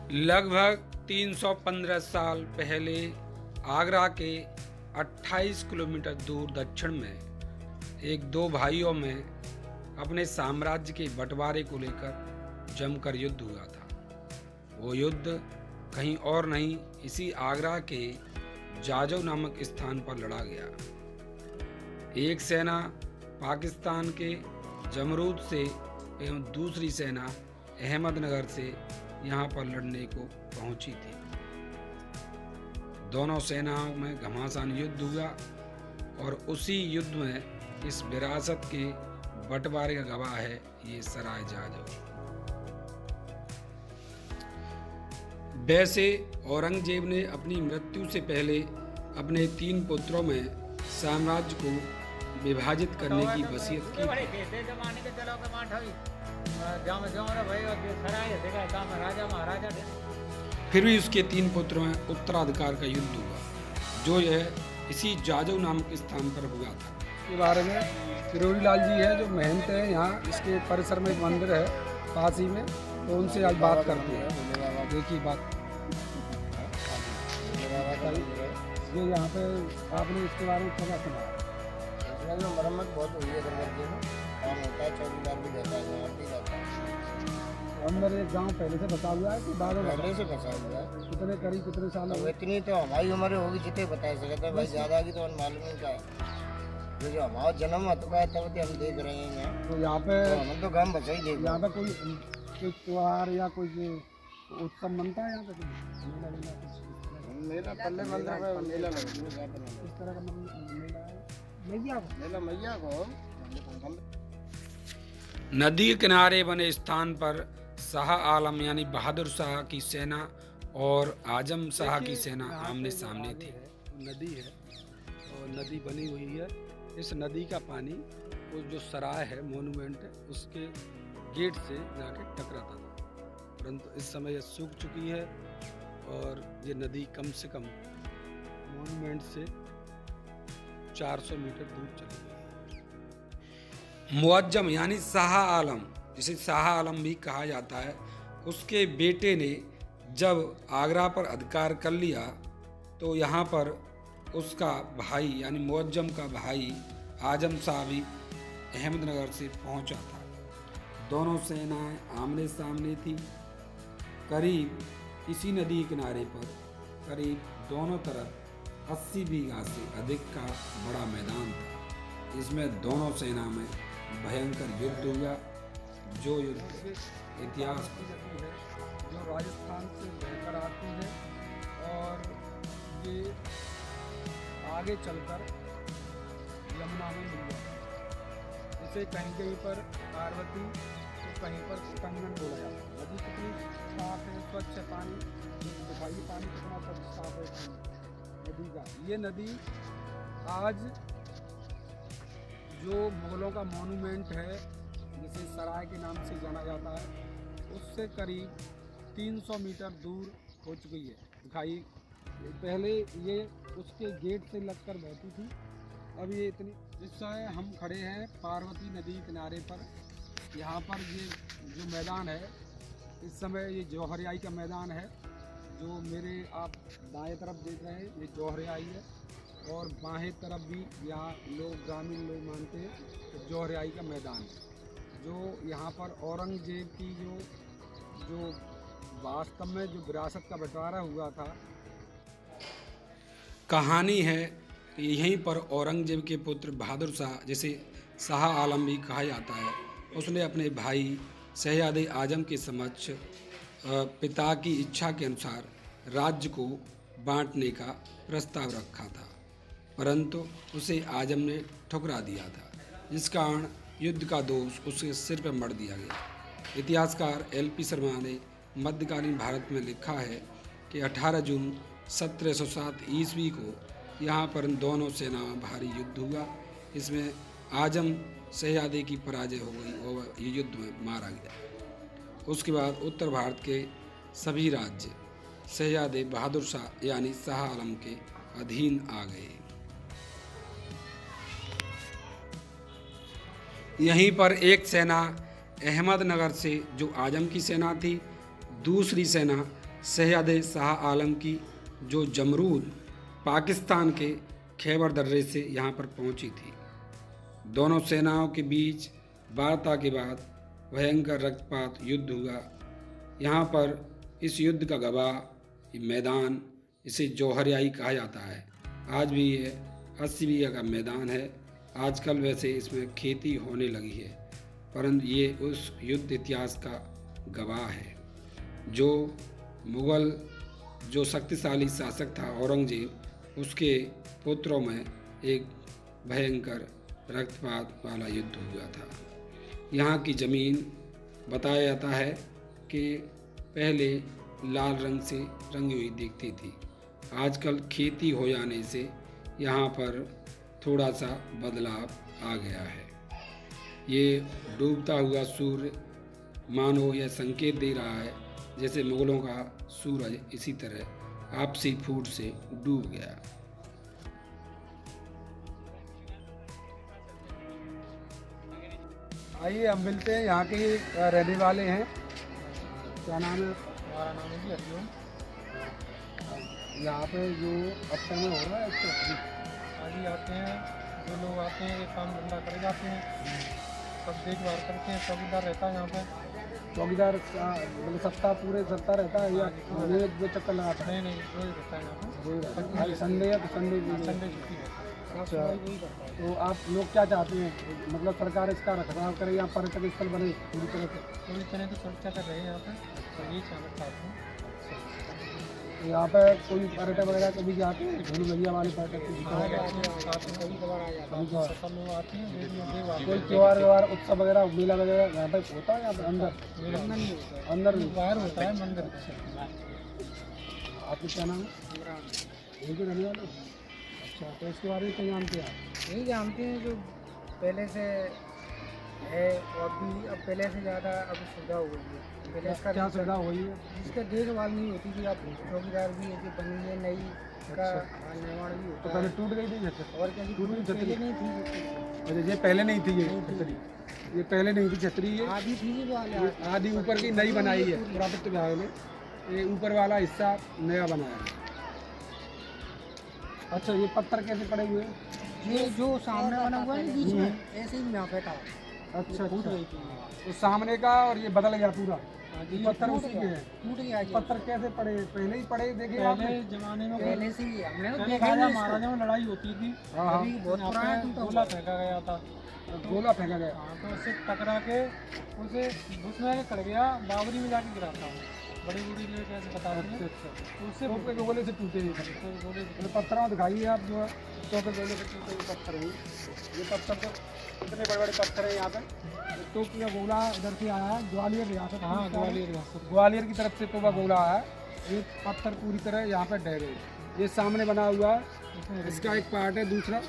लगभग 315 साल पहले आगरा के 28 किलोमीटर दूर दक्षिण में एक दो भाइयों में अपने साम्राज्य के बंटवारे को लेकर जमकर युद्ध हुआ था। वो युद्ध कहीं और नहीं, इसी आगरा के जाजौ नामक स्थान पर लड़ा गया। एक सेना पाकिस्तान के जमरूद से एवं दूसरी सेना अहमदनगर से यहाँ पर लड़ने को पहुंची थी। दोनों सेनाओं में घमासान युद्ध हुआ और उसी युद्ध में इस विरासत के बंटवारे का गवाह है ये सराय जाजौ। वैसे औरंगजेब ने अपनी मृत्यु से पहले अपने 3 पुत्रों में साम्राज्य को विभाजित करने की वसीयत की थी। फिर भी उसके 3 पुत्रों में उत्तराधिकार का युद्ध हुआ, जो यह इसी जाजौ नामक स्थान पर हुआ था। के बारे में फिरोजी लाल जी है जो महंत है यहाँ, इसके परिसर में एक मंदिर है पास ही में, तो उनसे आज बात करते हैं। देखिए बात ये यहाँ पे आपने इसके बारे में क्या सुना? मरम्मत बहुत हुई है, काम होता है, चौकीदार भी रहता है, यहाँ भी रहता है। अंदर एक गांव पहले से बसा हुआ है कि बाद में? पहले से फंसा हुआ है। कितने करीब कितने साल हो गए? इतनी तो हमारी उम्र होगी जितने बता सकते हैं भाई, ज़्यादा की तो हम मालूम नहीं क्या है। जो हमारा जन्म हो चुका है तब हम देख रहे हैं यहाँ। तो यहाँ पे हम तो गाँव बचा ही देख रहे हैं। यहाँ पे कोई त्योहार या कोई उत्सव मनता है यहाँ पे? मेला पल्ले बंदा मेला लगा इस तरह का मेला है मेला मैया को। नदी के किनारे बने स्थान पर शाह आलम यानी बहादुर शाह की सेना और आजम शाह की सेना आमने सामने थी। नदी है और नदी बनी हुई है। इस नदी का पानी उस जो सराय है, मोन्यूमेंट है, उसके गेट से जाके टकराता था, परंतु इस समय यह सूख चुकी है और ये नदी कम से कम मोन्यूमेंट से 400 मीटर दूर चली गई। मुअज्जम यानी शाह आलम, जिसे शाह आलम भी कहा जाता है, उसके बेटे ने जब आगरा पर अधिकार कर लिया तो यहाँ पर उसका भाई यानी मुअज्जम का भाई आजम शाह भी अहमदनगर से पहुँचा था। दोनों सेनाएं आमने सामने थी। करीब इसी नदी किनारे पर करीब दोनों तरफ 80 बीघा से अधिक का बड़ा मैदान था। इसमें दोनों सेना में भयंकर युद्ध हुआ, जो युद्ध इतिहास जो राजस्थान से बहकर आती है और ये आगे चलकर यमुना में मिल जाती है। इसे कहीं कहीं पर पार्वती तो कहीं पर कंगन बोला जाता है। नदी कितनी साफ है, स्वच्छ है पानी, दिखाइए पानी कितना स्वच्छ साफ है नदी का। ये नदी आज जो मुगलों का मॉन्यूमेंट है जिसे सराय के नाम से जाना जाता है, उससे करीब 300 मीटर दूर हो चुकी है। दिखाई पहले ये उसके गेट से लगकर बहती थी, अब ये इतनी। इस समय हम खड़े हैं पार्वती नदी किनारे पर। यहाँ पर ये जो मैदान है, इस समय ये जौहरियाई का मैदान है। जो मेरे आप दाएं तरफ देख रहे हैं ये जौहरियाई है और बाएं तरफ भी यहाँ लोग ग्रामीण लोग मानते हैं तो जौहरियाई का मैदान है। जो यहाँ पर औरंगजेब की जो वास्तव में जो विरासत का बंटवारा हुआ था, कहानी है कि यहीं पर औरंगजेब के पुत्र बहादुर शाह, जिसे शाह आलम भी कहा जाता है, उसने अपने भाई शहजादे आजम के समक्ष पिता की इच्छा के अनुसार राज्य को बांटने का प्रस्ताव रखा था, परंतु उसे आजम ने ठुकरा दिया था, जिस कारण युद्ध का दोष उसके सिर पर मढ़ दिया गया। इतिहासकार LP शर्मा ने मध्यकालीन भारत में लिखा है कि 18 जून 1707 ईस्वी को यहाँ पर दोनों सेनाओं में भारी युद्ध हुआ। इसमें आजम शहजादे की पराजय हो गई और ये युद्ध में मारा गया। उसके बाद उत्तर भारत के सभी राज्य शहजादे बहादुर शाह यानी शाह आलम के अधीन आ गए। यहीं पर एक सेना अहमदनगर से जो आजम की सेना थी, दूसरी सेना शहजादे शाह आलम की जो जमरूद पाकिस्तान के खैबर दर्रे से यहाँ पर पहुँची थी। दोनों सेनाओं के बीच वार्ता के बाद भयंकर रक्तपात युद्ध हुआ। यहाँ पर इस युद्ध का गवाह ये मैदान, इसे जौहरियाई कहा जाता है। आज भी ये 80 बीघा का मैदान है। आजकल वैसे इसमें खेती होने लगी है, परंतु ये उस युद्ध इतिहास का गवाह है। जो मुग़ल जो शक्तिशाली शासक था औरंगजेब, उसके पुत्रों में एक भयंकर रक्तपात वाला युद्ध हुआ था। यहाँ की ज़मीन बताया जाता है कि पहले लाल रंग से रंगी हुई दिखती थी। आजकल खेती हो जाने से यहाँ पर थोड़ा सा बदलाव आ गया है। ये डूबता हुआ सूर्य मानो यह संकेत दे रहा है जैसे मुग़लों का सूरज इसी तरह आपसी फूट से डूब गया। आइए हम मिलते हैं, यहाँ के रहने वाले हैं। क्या नाम है? हमारा नाम है जी हरिओम। यहाँ पे जो अब समय हो रहा है इसका आगे आते हैं, जो लोग आते हैं ये काम धंधा कर जाते हैं, सब देखभाल करते हैं। चौकीदार रहता है यहाँ पे। चौकीदार मतलब सप्ताह पूरे सप्ताह रहता है या ये दो चक्कर लगाता है? नहीं रोज रहता है यहाँ पे। वही रहता है। संडे या तो संडे संडे छुट्टी रहता है। अच्छा, तो आप लोग क्या चाहते हैं, मतलब सरकार इसका रखरखाव करे या पर्यटक स्थल बने पूरी तरह से? पूरी तरह की सुरक्षा कर रहे हैं यहाँ पे, तो ये चाहते हैं। तो यहाँ पे कोई पर्यटक वगैरह कभी जाते हैं, भूल भैया वाले पर्यटक कभी कभार आ जाता है, सब लोग आते हैं देखने। कोई त्योहार व्यवहार उत्सव वगैरह मेला वगैरह यहाँ पे होता है? यहाँ पे अंदर अंदर नहीं बाहर होता है मंदिर। आपको क्या नाम है? यहीं के रहने वाले? अच्छा, तो इसके बारे में क्या जानते हैं आप? यही जानते हैं जो पहले से है, और भी अब पहले से ज़्यादा अब सुविधा हो गई है। पहले इसका क्या सुविधा हुई है? इसका देखभाल नहीं होती थी। अब चौकीदार भी है जो बनी है नई का निर्माण भी तो होता पहले है। टूट गई थी छतरी? और क्या टूट गई छतरी? पहले नहीं थी, अच्छा, ये पहले नहीं थी, ये छतरी ये पहले नहीं थी छतरी। ये आधी थी वो वाले आधी ऊपर की नई बनाई है पुरातत्व विभाग ने, ये ऊपर वाला हिस्सा नया बनाया है। अच्छा, ये पत्थर कैसे पड़े हुए हैं? ये जो सामने बना हुआ है बीच में, ऐसे ही यहाँ पे था। अच्छा टूट अच्छा, गई थी। तो सामने का और ये बदल गया पूरा। ये पत्थर टूट उसी के गया, हैं। टूट गया ये। पत्थर कैसे पड़े? पहले ही पड़े देखे आपने? जमाने में पहले से ही हमने तो पहले देखा राजा ही महाराजा में लड़ाई होती थी। हाँ हाँ, अभी बहुत पुराना टूटा हुआ फेंका गया था। गोला फेंका गया। हाँ, तो उससे टकरा के उसे घुसने के कर गया, बाबरी में जाके गिरा था। बड़ी बड़ी लोग ऐसे बताते हैं। अच्छा अच्छा, तो उससे तो के गोले से टूटे ये सब। तो बोले मतलब पत्थर में दिखाइए आप जो है, तो के गोले से टूटे हुए पत्थर हुए। ये पत्थर तो इतने बड़े बड़े पत्थर हैं यहाँ पे। तो का गोला इधर से आया है, ग्वालियर रियासत। हाँ, ग्वालियर रियासत। ग्वालियर की तरफ से तो गोला आया है। ये पत्थर पूरी तरह यहाँ पे ढह गए। ये सामने बना हुआ है, इसका एक पार्ट है। दूसरा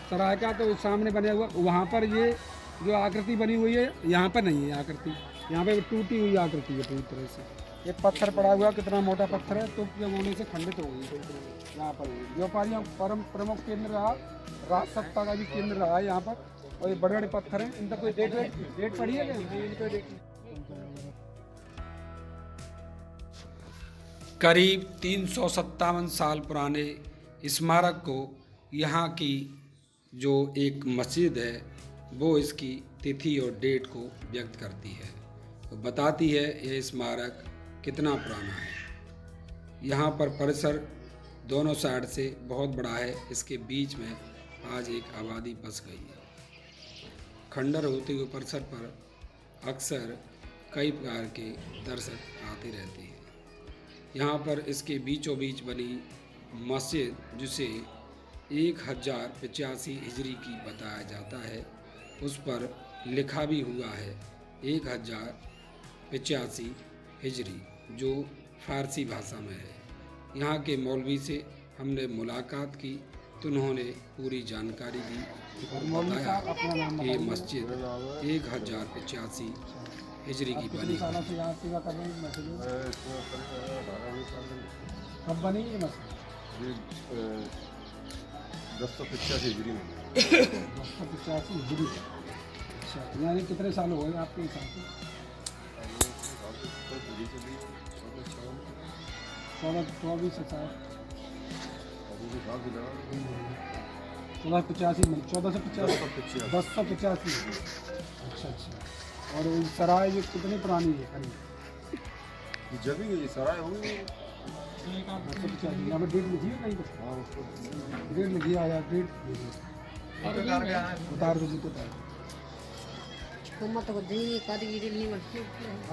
सराय का तो सामने बना हुआ, वहाँ पर ये जो आकृति बनी हुई है यहाँ पर नहीं है आकृति। यहाँ पे टूटी हुई आकृति है पूरी तरह से। ये पत्थर पड़ा हुआ, कितना मोटा पत्थर है, तो गोले से खंडित हो गई। यहाँ पर व्यापारियों परम प्रमुख केंद्र रहा, राज सत्ता का भी केंद्र रहा है यहाँ पर। और ये बड़े बड़े पत्थर हैं, इनका कोई डेट पड़ी है क्या? इनका डेट करीब 357 साल पुराने स्मारक को यहाँ की जो एक मस्जिद है वो इसकी तिथि और डेट को व्यक्त करती है, तो बताती है यह स्मारक कितना पुराना है। यहाँ पर परिसर दोनों साइड से बहुत बड़ा है, इसके बीच में आज एक आबादी बस गई है। खंडर होते हुए परिसर पर अक्सर कई प्रकार के दर्शक आते रहते हैं। यहाँ पर इसके बीचों बीच बनी मस्जिद, जिसे 1085 हिजरी की बताया जाता है, उस पर लिखा भी हुआ है 1085 हिजरी, जो फारसी भाषा में है। यहाँ के मौलवी से हमने मुलाकात की तो उन्होंने पूरी जानकारी दी और बताया कि ये मस्जिद 1085 हिजरी की बनी है। सालों से यहाँ सेवा कर रहे हैं मस्जिद। कब बनी ये मस्जिद? 1085 हिजरी में। 1085 हिजरी। अच्छा, यानी कितने साल हो गए आपके हिसाब से? 24 50 1485 में 1450 1085। अच्छा अच्छा। और ये सराय जो कितनी पुरानी है करीब? जगह ये सराय होगी 1085। यहाँ पर डेट लिखी है कहीं पर? डेट लिखी है या डेट उतार दो जी तो मत को दी कारीगिरी नहीं बनती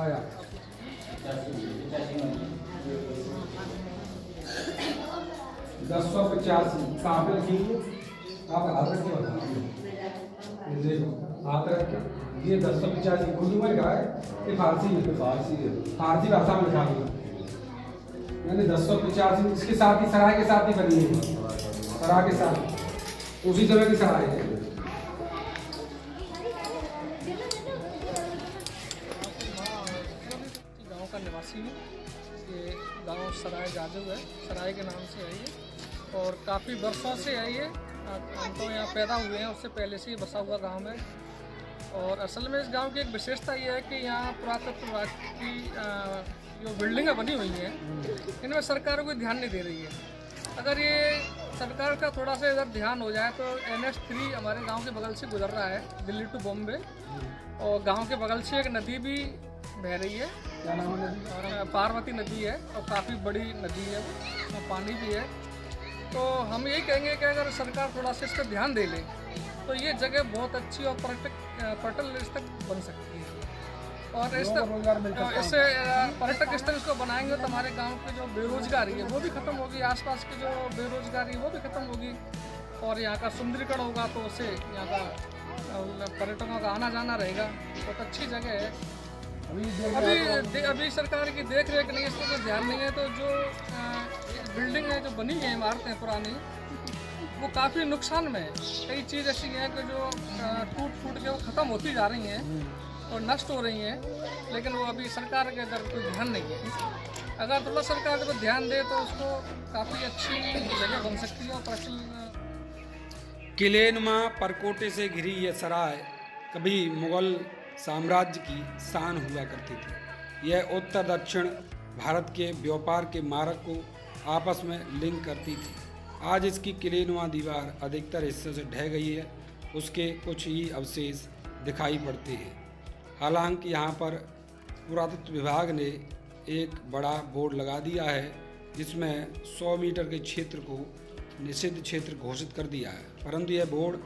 आया 1085 कहाँ पे लिखी है? आप हाथ रख के बताओ। ये देखो हाथ रख के ये 1085 उर्दू में लिखा है कि फारसी में? फारसी भाषा में लिखा हुआ है यानी 1085। इसके साथ ही सराय के साथ ही बनी है, सराय के साथ उसी तरह की सराय है। गांव का निवासी हूँ। ये गांव सराय जाजू है, सराय के नाम से है ये, और काफ़ी वर्षों से है ये। हम तो यहाँ पैदा हुए हैं, उससे पहले से ही बसा हुआ गांव है। और असल में इस गांव की एक विशेषता ये है कि यहाँ पुरातत्व विभाग की जो बिल्डिंगें बनी हुई हैं इनमें सरकार कोई ध्यान नहीं दे रही है। अगर ये सरकार का थोड़ा सा इधर ध्यान हो जाए तो NH3 हमारे गांव के बगल से गुजर रहा है, दिल्ली टू बॉम्बे, और गांव के बगल से एक नदी भी बह रही है, क्या नाम है? और पार्वती नदी है, और काफ़ी बड़ी नदी है वो, उसमें पानी भी है। तो हम यही कहेंगे कि अगर सरकार थोड़ा सा इस पर ध्यान दे ले तो ये जगह बहुत अच्छी और पर्यटन स्थल बन सकती है। और इससे पर्यटक स्थल इसको बनाएंगे तो हमारे गांव की जो बेरोजगारी है वो भी खत्म होगी, आसपास की जो बेरोजगारी है वो भी खत्म होगी, और यहाँ का सुंदरीकरण होगा तो उससे यहाँ का पर्यटकों का आना जाना रहेगा। बहुत अच्छी जगह है। अभी सरकार की देख रेख नहीं है, इस पर कोई ध्यान नहीं है। तो जो बिल्डिंग है जो बनी है, इमारतें पुरानी, वो काफ़ी नुकसान में है। कई चीज़ ऐसी हैं कि जो टूट फूट के वो ख़त्म होती जा रही हैं और नष्ट हो रही हैं, लेकिन वो अभी सरकार के अंदर कोई ध्यान नहीं है। अगर थोड़ा सरकार पर ध्यान दे तो उसको काफ़ी अच्छी जगह बन सकती है। और किलेनुमा परकोटे से घिरी यह सराय कभी मुगल साम्राज्य की शान हुआ करती थी। यह उत्तर दक्षिण भारत के व्यापार के मार्ग को आपस में लिंक करती थी। आज इसकी किलेनुमा दीवार अधिकतर हिस्से से ढह गई है, उसके कुछ ही अवशेष दिखाई पड़ते हैं। हालांकि यहाँ पर पुरातत्व विभाग ने एक बड़ा बोर्ड लगा दिया है जिसमें 100 मीटर के क्षेत्र को निषिद्ध क्षेत्र घोषित कर दिया है, परंतु यह बोर्ड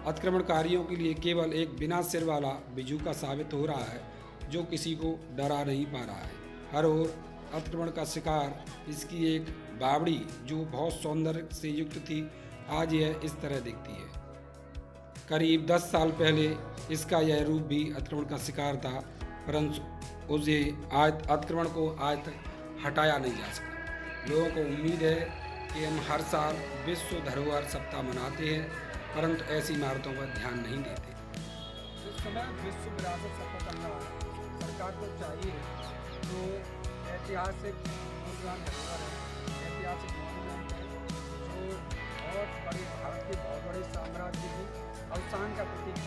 अतिक्रमणकारियों के लिए केवल एक बिना सिर वाला बिजूका साबित हो रहा है जो किसी को डरा नहीं पा रहा है। हर ओर अतिक्रमण का शिकार इसकी एक बावड़ी जो बहुत सौंदर्य से युक्त थी, आज यह इस तरह दिखती है। करीब 10 साल पहले इसका यह रूप भी अतिक्रमण का शिकार था, परंतु उसे आज अतिक्रमण को आज तक हटाया नहीं जा सका। लोगों को उम्मीद है कि हम हर साल विश्व धरोहर सप्ताह मनाते हैं, परंतु ऐसी इमारतों पर ध्यान नहीं देते। इस समय विश्व विरासत सप्ताह चल रहा है। सरकार को चाहिए जो ऐतिहासिक मूल्यवान धरोहर है, ऐतिहासिक मॉन्यूमेंट है, जो बहुत बड़े भारत के बहुत बड़े साम्राज्य की अवसान का प्रतीक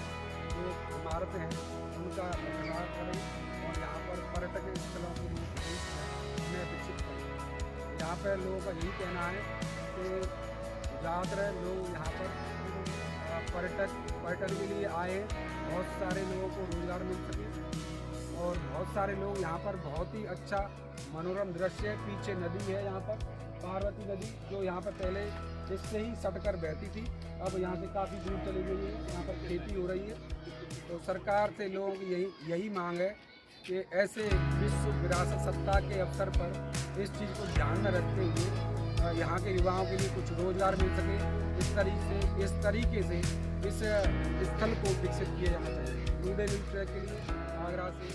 जो इमारतें हैं उनका निर्माण करें और यहाँ पर पर्यटक स्थलों के लिए उन्हें विकसित करें। यहाँ पर लोगों का यही कहना है कि ज़्यादातर लोग यहाँ पर पर्यटन के लिए आए, बहुत सारे लोगों को रोजगार मिल सके और बहुत सारे लोग यहाँ पर बहुत ही अच्छा मनोरम दृश्य है। पीछे नदी है यहाँ पर पार्वती नदी जो यहाँ पर पहले इससे ही सटकर बहती थी, अब यहाँ से काफ़ी दूर चली गई है, यहाँ पर खेती हो रही है। तो सरकार से लोगों की यही मांग है कि ऐसे विश्व विरासत सप्ताह के अवसर पर इस चीज़ को ध्यान में रखते हुए यहाँ के युवाओं के लिए कुछ रोजगार मिल सके, इस तरीके से इस स्थल को विकसित किया जाना चाहिए। न्यू दिल्ली ट्रैक के लिए आगरा से